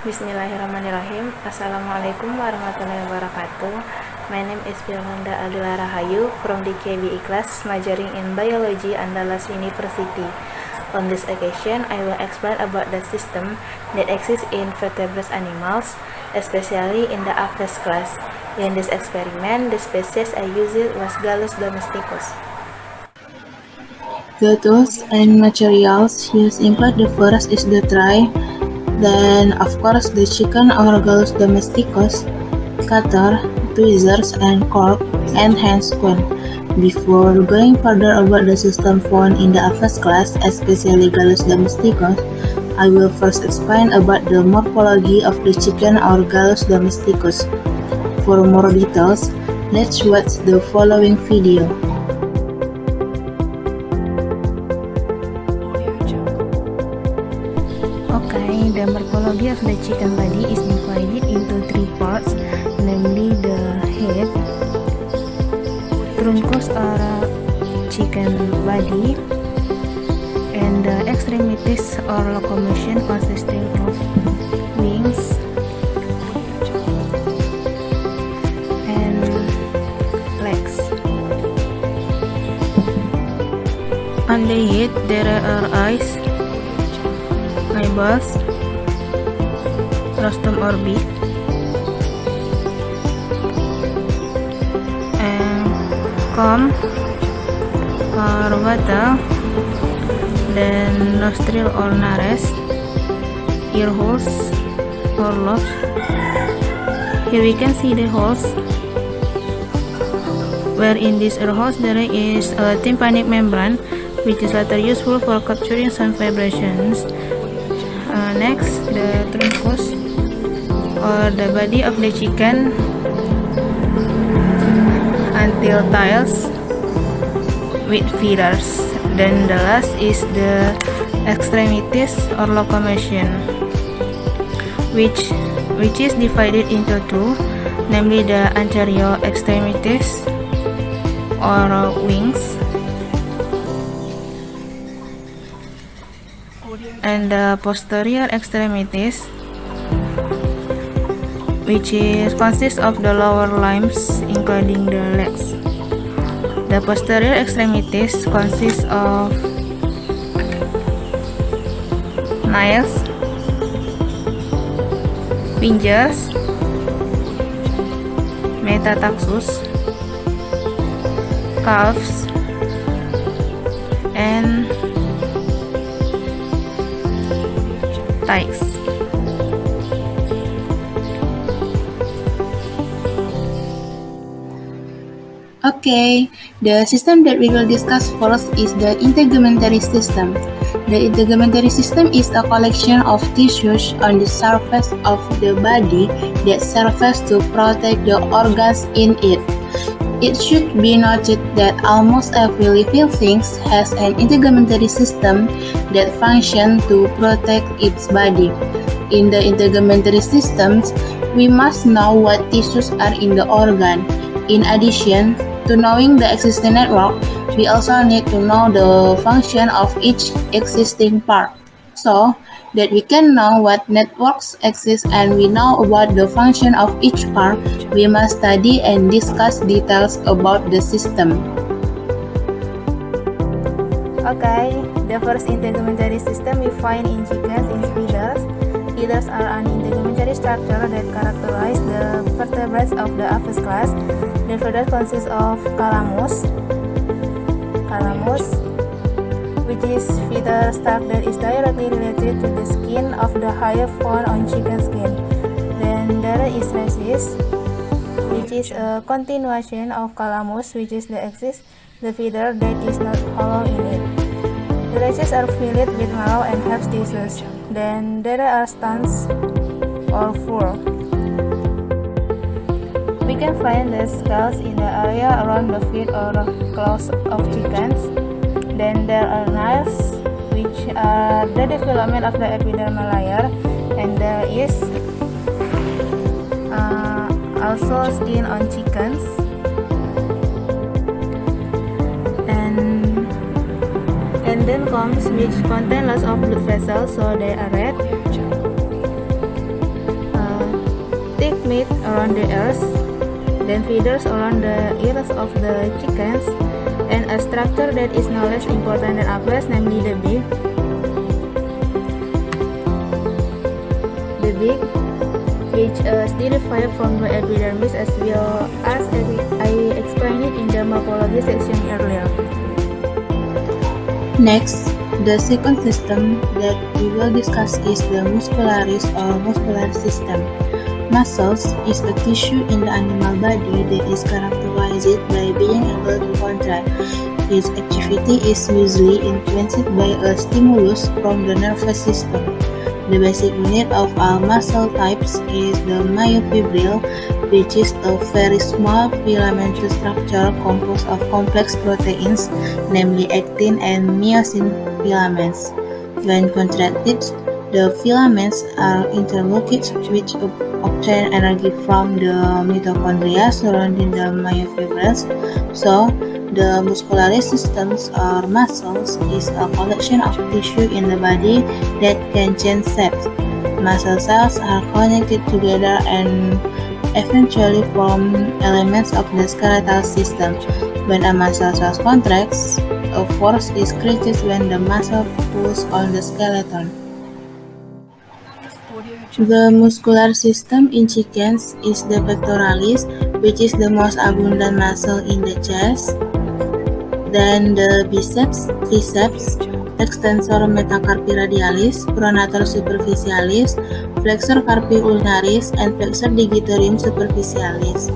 Bismillahirrahmanirrahim. Assalamualaikum warahmatullahi wabarakatuh. My name is Violanda Aldila Rahayu from the KBE class majoring in Biology, Andalas University. On this occasion, I will explain about the system that exists in vertebrate animals, especially in the Aves class. In this experiment, the species I used was Gallus domesticus. The tools and materials used include the first is the tray, then of course the chicken or Gallus domesticus, cutter, tweezers and cork, and hand square. Before going further about the system found in the Aves class, especially Gallus domesticus, I will first explain about the morphology of the chicken or Gallus domesticus. For more details, let's watch the following video. Okay, the morphology of the chicken body is divided into three parts, namely the head, truncus or chicken body, and the extremities or locomotion consisting of wings and legs. On the head there are eyes, eyeballs, rostrum or beak, and comb or wattle, then nostril or nares, ear holes or lobes. Here we can see the holes, where in these ear holes there is a tympanic membrane, which is later useful for capturing sound vibrations. Next, the truncus or the body of the chicken until tails with feathers. Then the last is the extremities or locomotion, which is divided into two, namely the anterior extremities or wings and the posterior extremities, which consists of the lower limbs including the legs. The posterior extremities consist of nails, fingers, metatarsals, calves, and thighs. Okay, the system that we will discuss first is the integumentary system. The integumentary system is a collection of tissues on the surface of the body that serves to protect the organs in it. It should be noted that almost every living thing has an integumentary system that functions to protect its body. In the integumentary systems, we must know what tissues are in the organ. In addition to knowing the existing network, we also need to know the function of each existing part, so that we can know what networks exist and we know about the function of each part. We must study and discuss details about the system. Okay, the first integumentary system we find in chickens is feathers. Feathers are an integumentary structure that characterize the vertebrates of the Aves class. The feathers consist of calamus, which is feather stalk that is directly related to the skin of the hair found on chicken skin. Then there is rachis, which is a continuation of calamus, which is the axis, the feather that is not hollow in it. The rachis are filled with marrow and hair tissues. Then there are stance or fur. We can find the scales in the area around the feet or claws of chickens. Then there are nails, which are the development of the epidermal layer, and there is also skin on chickens. And then comes which contain lots of blood vessels, so they are red. meat around the ears, then feathers around the ears of the chickens, and a structure that is no less important than others, namely the beak. The beak, which is derived from the epidermis as well as I explained it in the morphology section earlier. Next, the second system that we will discuss is the muscularis or muscular system. Muscles is a tissue in the animal body that is characterized by being able to contract. Its activity is usually influenced by a stimulus from the nervous system. The basic unit of all muscle types is the myofibril, which is a very small filamentous structure composed of complex proteins, namely actin and myosin filaments. When contracted, the filaments are interlocked, which obtain energy from the mitochondria surrounding the myofibrils. So, the muscular systems or muscles is a collection of tissue in the body that can change shapes. Muscle cells are connected together and eventually form elements of the skeletal system. When a muscle cell contracts, a force is created when the muscle pulls on the skeleton. The muscular system in chickens is the pectoralis, which is the most abundant muscle in the chest. Then the biceps, triceps, extensor metacarpi radialis, pronator superficialis, flexor carpi ulnaris, and flexor digitorum superficialis.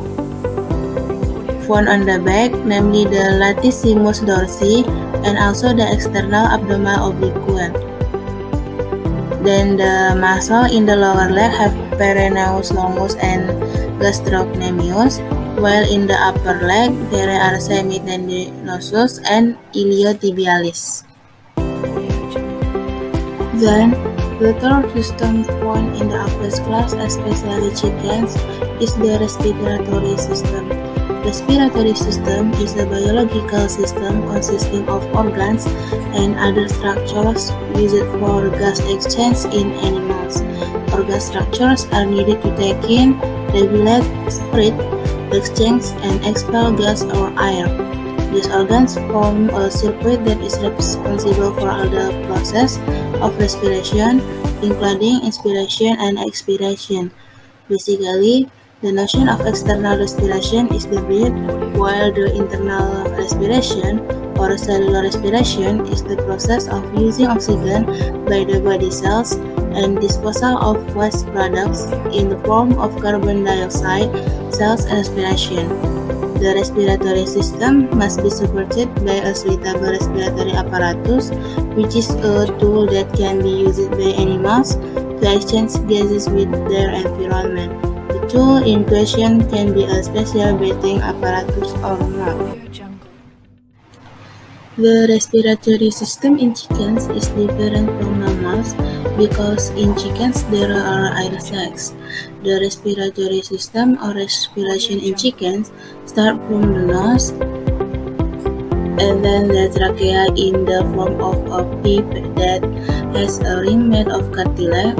Found on the back, namely the latissimus dorsi, and also the external abdominal oblique. Then the muscle in the lower leg have peroneus longus and gastrocnemius, while in the upper leg there are semitendinosus and iliotibialis. Then, the third system found in the aphis class, especially chickens, is the respiratory system. Respiratory system is a biological system consisting of organs and other structures used for gas exchange in animals. Organ structures are needed to take in, regulate, spread, exchange, and expel gas or air. These organs form a circuit that is responsible for all the process of respiration, including inspiration and expiration. Basically, the notion of external respiration is the breath, while the internal respiration or cellular respiration is the process of using oxygen by the body cells and disposal of waste products in the form of carbon dioxide, cells and respiration. The respiratory system must be supported by a suitable respiratory apparatus, which is a tool that can be used by animals to exchange gases with their environment. The tool in question can be a special breathing apparatus or not. The respiratory system in chickens is different from mammals because in chickens there are air sacs. The respiratory system or respiration in chickens start from the nose and then the trachea in the form of a pipe that has a ring made of cartilage,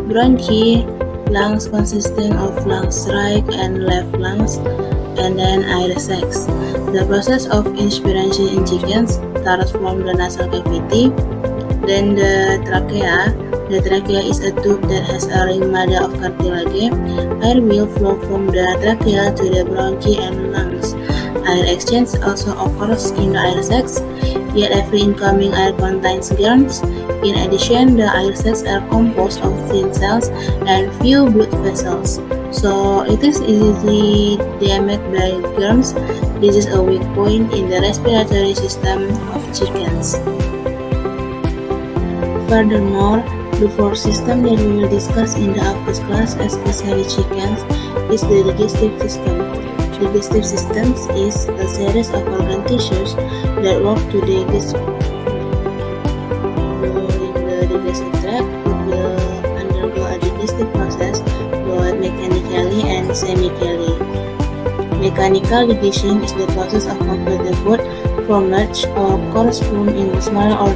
bronchi, lungs consisting of lungs right and left lungs, and then air sacs. The process of inspiration in chickens starts from the nasal cavity, then the trachea. The trachea is a tube that has a ring made of cartilage. Air will flow from the trachea to the bronchi and lungs. Air exchange also occurs in the air sacs, yet every incoming air contains germs. In addition, the air sacs are composed of thin cells and few blood vessels, so it is easily damaged by germs. This is a weak point in the respiratory system of chickens. Furthermore, the fourth system that we will discuss in the aphis class, especially chickens, is the digestive system. Digestive systems is a series of organ tissues that work to digest. In the digestive tract, food will undergo a digestive process both mechanically and chemically. Mechanical digestion is the process of converting food from large or coarse form into smaller or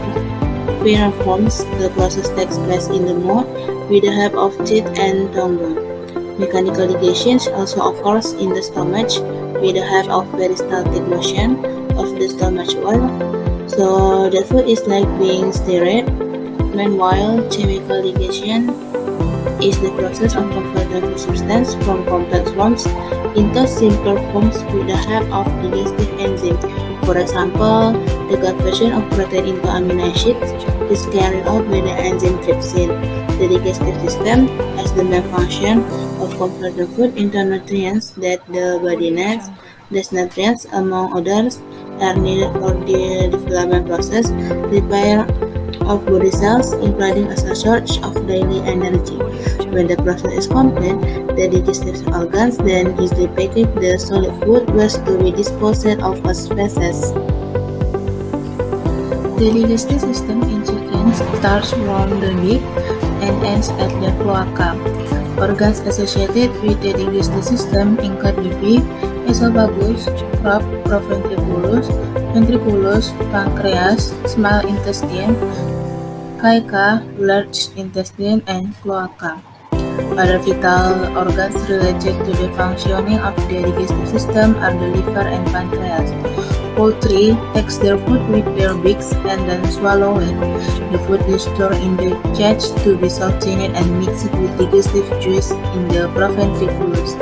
finer forms. The process takes place in the mouth with the help of teeth and tongue. Mechanical digestion also occurs in the stomach with the help of peristaltic motion of the stomach wall. So the food is like being stirred. Meanwhile, chemical digestion is the process of converting food substance from complex forms into simpler forms with the help of digestive enzymes. For example, the conversion of protein into amino acids is carried out by the enzyme trypsin. The digestive system has the main function of converting food into nutrients that the body needs. These nutrients, among others, are needed for the development process, repair of body cells, including as a source of daily energy. When the process is complete, the digestive organs then easily package the solid food waste to be disposed of as feces. The digestive system in chickens starts from the beak and ends at the cloaca. Organs associated with the digestive system include the beak, esophagus, crop, ventriculus, pancreas, small intestine, cloaca, large intestine, and cloaca. Other vital organs related to the functioning of the digestive system are the liver and pancreas. Poultry takes their food with their beaks and then swallow it. The food is stored in the chest to be softened and mixed with digestive juice in the proventriculus.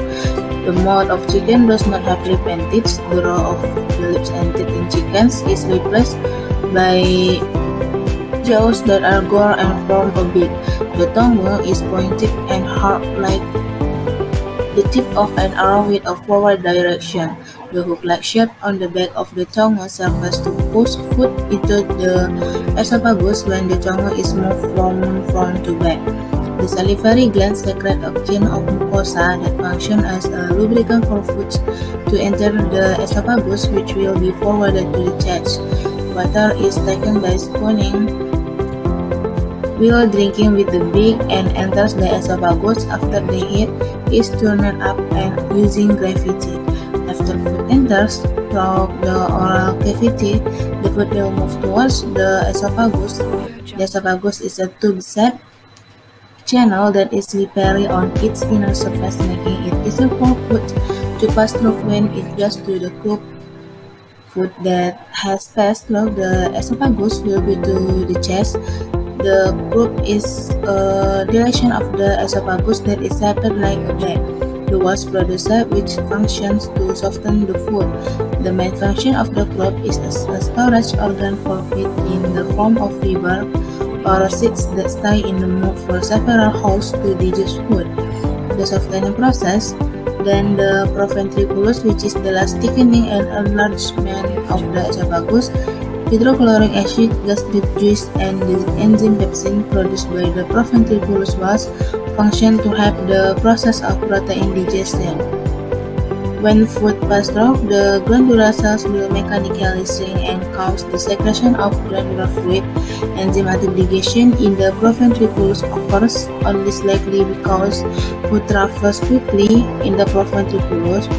The mouth of chicken does not have lip and teeth. The row of the lips and teeth in chickens is replaced by jaws that are gore and form a beak. The tongue is pointed and hard like the tip of an arrow with a forward direction. The hook-like shape on the back of the tongue serves to push food into the esophagus when the tongue is moved from front to back. The salivary glands secrete a kind of mucosa that functions as a lubricant for foods to enter the esophagus, which will be forwarded to the chest. Water is taken by spooning while drinking with the beak and enters the esophagus after the heat is turned up and using gravity. After food enters through the oral cavity, the food will move towards the esophagus. The esophagus is a tube-shaped channel that is slippery on its inner surface, making it easier for food to pass through when it goes to the croup. Food that has passed through the esophagus will go to the chest. The croup is a dilation of the esophagus that is shaped like a bag. The walls produce which functions to soften the food. The main function of the croup is as a storage organ for feed in the form of fiber or seeds that stay in the mouth for several hours to digest food. The softening process, then the proventriculus, which is the last thickening and enlargement of the esophagus. Hydrochloric acid, gastric juice, and the enzyme pepsin produced by the proventriculus walls function to help the process of protein digestion. When food passes through, the glandular cells will mechanically shrink and cause the secretion of glandular fluid. Enzymatic digestion in the proventriculus occurs only slightly because food travels quickly in the proventriculus.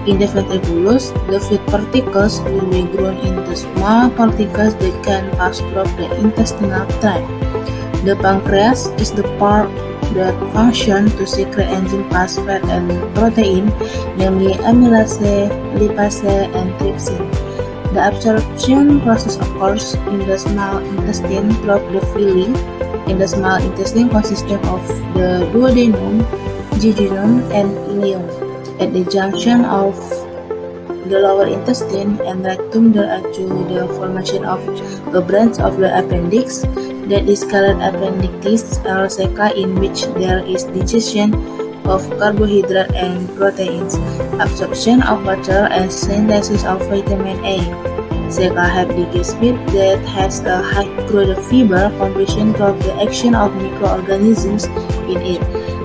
In the ventriculus, the food particles will be grown into small particles that can pass through the intestinal tract. The pancreas is the part that function to secrete enzyme past fat and protein, namely amylase, lipase, and trypsin. The absorption process occurs in the small intestine through the villi. In the small intestine consisting of the duodenum, jejunum, and ileum. At the junction of the lower intestine and rectum there are the formation of a branch of the appendix that is called appendicitis or ceca, in which there is digestion of carbohydrate and proteins, absorption of water, and synthesis of vitamin A. Ceca have digestive that has a high crude fiber composition through the action of microorganisms in it.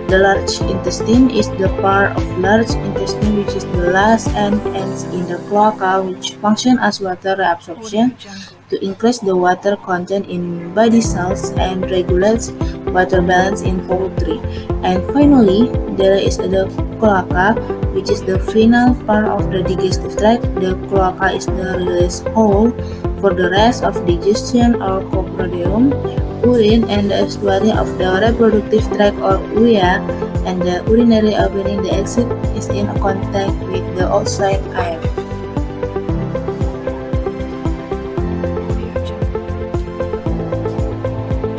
The large intestine is the part of large intestine which is the last and ends in the cloaca, which function as water reabsorption to increase the water content in body cells and regulates water balance in poultry. And finally, there is the cloaca, which is the final part of the digestive tract. The cloaca is the release hole for the rest of digestion or coprodium, urine, and the estuary of the reproductive tract or urea, and the urinary opening, the exit is in contact with the outside air.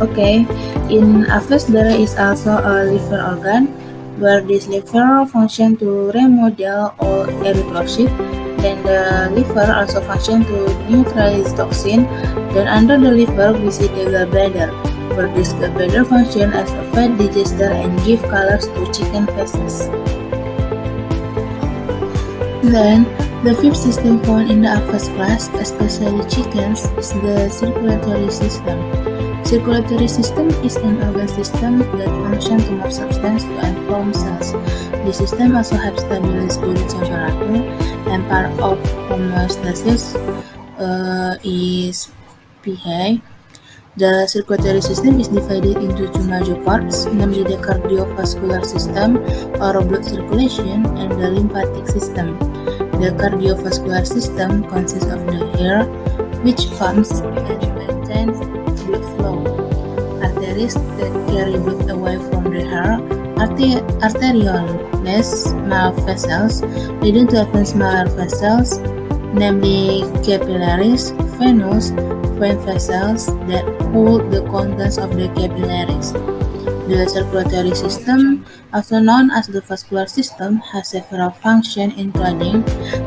Okay, in Aves there is also a liver organ, where this liver function to remodel or erythrocyte. Then the liver also function to neutralize toxin. Then under the liver we see the gallbladder, where this gallbladder function as a fat digester and give colors to chicken faces. Then the fifth system found in the Aves class, especially chickens, is the circulatory system. Circulatory system is an organ system that functions to move substance to and from cells. The system also helps stabilize body temperature, and part of homeostasis is pH. The circulatory system is divided into two major parts, namely the cardiovascular system or blood circulation and the lymphatic system. The cardiovascular system consists of the heart, which pumps and maintains blood flow. Arteries that carry blood away from the heart, arterioles, smaller vessels, leading to even smaller vessels, namely capillaries, veins, vein vessels that hold the contents of the capillaries. The circulatory system, also known as the vascular system, has several functions including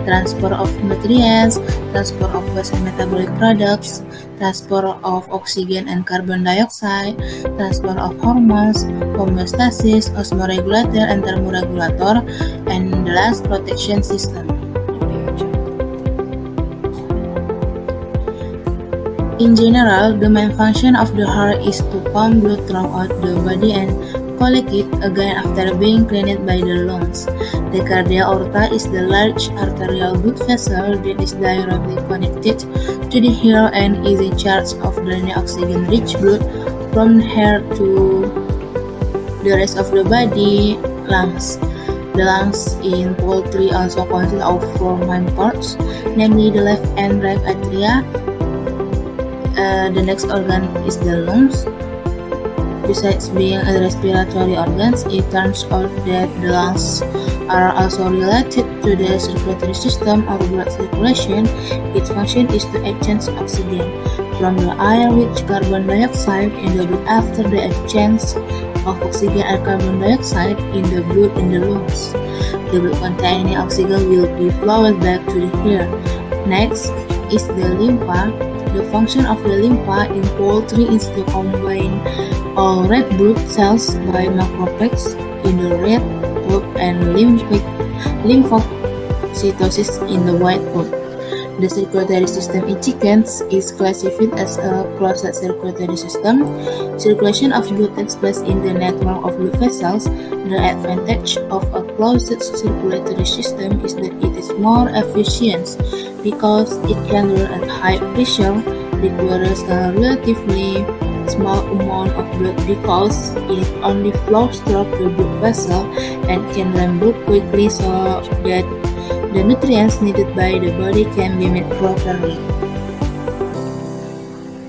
transport of nutrients, transport of waste and metabolic products, transport of oxygen and carbon dioxide, transport of hormones, homeostasis, osmoregulator and thermoregulator, and the last protection system. In general, the main function of the heart is to pump blood throughout the body and collect it again after being cleaned by the lungs. The cardiac aorta is the large arterial blood vessel that is directly connected to the heart and is in charge of draining oxygen-rich blood from the heart to the rest of the body. Lungs. The lungs in poultry also consist of four main parts, namely the left and right atria. The next organ is the lungs. Besides being a respiratory organ, it turns out that the lungs are also related to the circulatory system or blood circulation. Its function is to exchange oxygen from the air with carbon dioxide in the blood after the exchange of oxygen and carbon dioxide in the blood in the lungs. The blood containing oxygen will be flowed back to the heart. Next is the lympha. The function of the lympha in poultry is to combine all red blood cells by macrophages in the red blood and lymphocytosis in the white blood. The circulatory system in chickens is classified as a closed circulatory system. Circulation of blood takes place in the network of blood vessels. The advantage of a closed circulatory system is that it is more efficient because it can run at high pressure, requires a relatively small amount of blood because it only flows through the blood vessel and can run blood quickly so that the nutrients needed by the body can be made properly.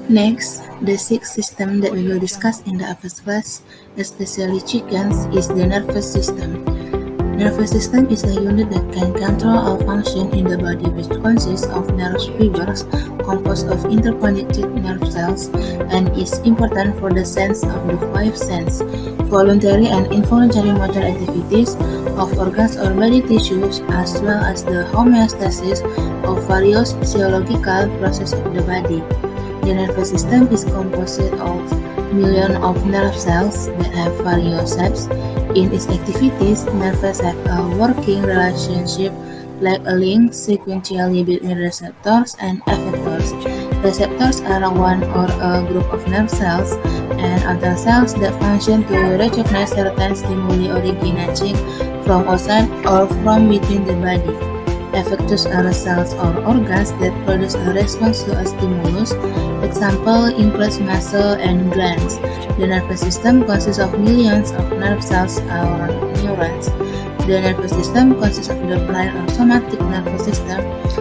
Next, the sixth system that we will discuss in the Aves class, especially chickens, is the nervous system. Nervous system is a unit that can control all function in the body, which consists of nerve fibers composed of interconnected nerve cells and is important for the sense of the five senses, voluntary and involuntary motor activities of organs or body tissues, as well as the homeostasis of various physiological processes of the body. The nervous system is composed of millions of nerve cells that have various shapes. In its activities, nerves have a working relationship like a link sequentially between receptors and effectors. Receptors are one or a group of nerve cells and other cells that function to recognize certain stimuli originating from outside or from within the body. Effectors are cells or organs that produce a response to a stimulus. Example includes muscle and glands. The nervous system consists of millions of nerve cells or neurons. The nervous system consists of the blind or somatic nervous system.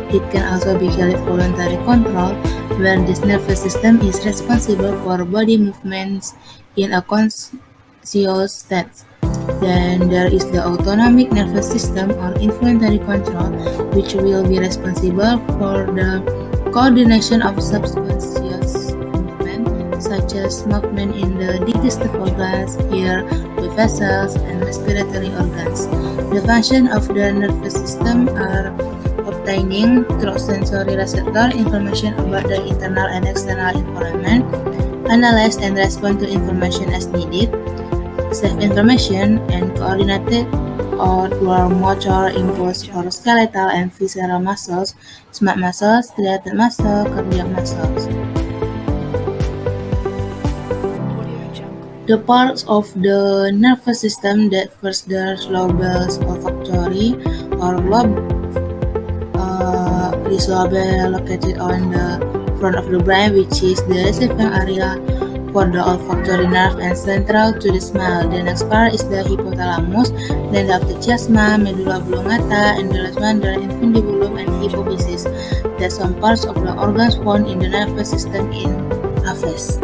It can also be called voluntary control, where this nervous system is responsible for body movements in a conscious state. Then there is the autonomic nervous system or involuntary control, which will be responsible for the coordination of subconscious movement, such as movement in the digestive organs, ear, blood vessels, and respiratory organs. The function of the nervous system are obtaining through sensory receptor information about the internal and external environment, analyze and respond to information as needed, save information, and coordinated or motor impulse for skeletal and visceral muscles, smart muscles, striated muscle, cardiac muscles. The parts of the nervous system that first the lobes olfactory or lobe. This lobe located on the front of the brain, which is the receiving area for the olfactory nerve and central to the smell. The next part is the hypothalamus, then the chiasma, medulla oblongata, Andalas, infundibulum, and hypophysis. There are some parts of the organs found in the nervous system in Aves.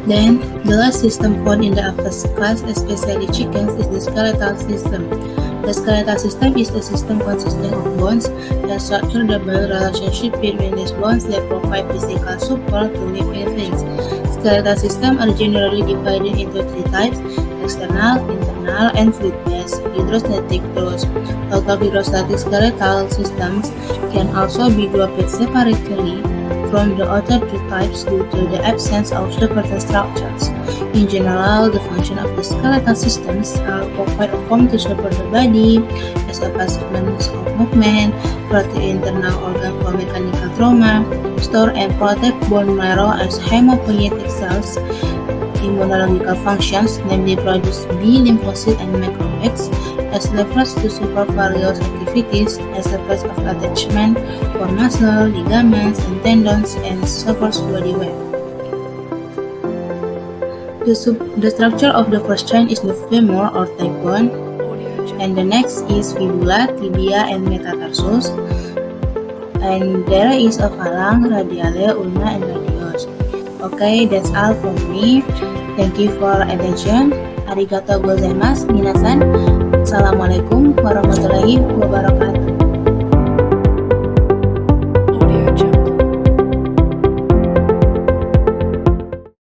Then, the last system found in the Aves class, especially chickens, is the skeletal system. The skeletal system is a system consisting of bones that structure the relationship between these bones that provide physical support to living things. Skeletal systems are generally divided into three types: external, internal, and fluid-based. Hydrostatic those. Although hydrostatic skeletal systems can also be grouped separately from the other two types due to the absence of supporting structures. In general, the function of the skeletal systems are provide a form to support the body as a passive means of movement, protect internal organ for mechanical trauma, store and protect bone marrow as hematopoietic cells, immunological functions, namely produce B lymphocytes and macrophages, as levers to support various activities as a place of attachment for muscle, ligaments, and tendons, and supports body weight. The structure of the first chain is the femur or thigh bone, and the next is fibula, tibia, and metatarsus, and there is a phalanx, radiale, ulna, and radius. Okay, that's all from me. Thank you for attention. Arigatou gozaimasu, minasan. Assalamualaikum warahmatullahi wabarakatuh.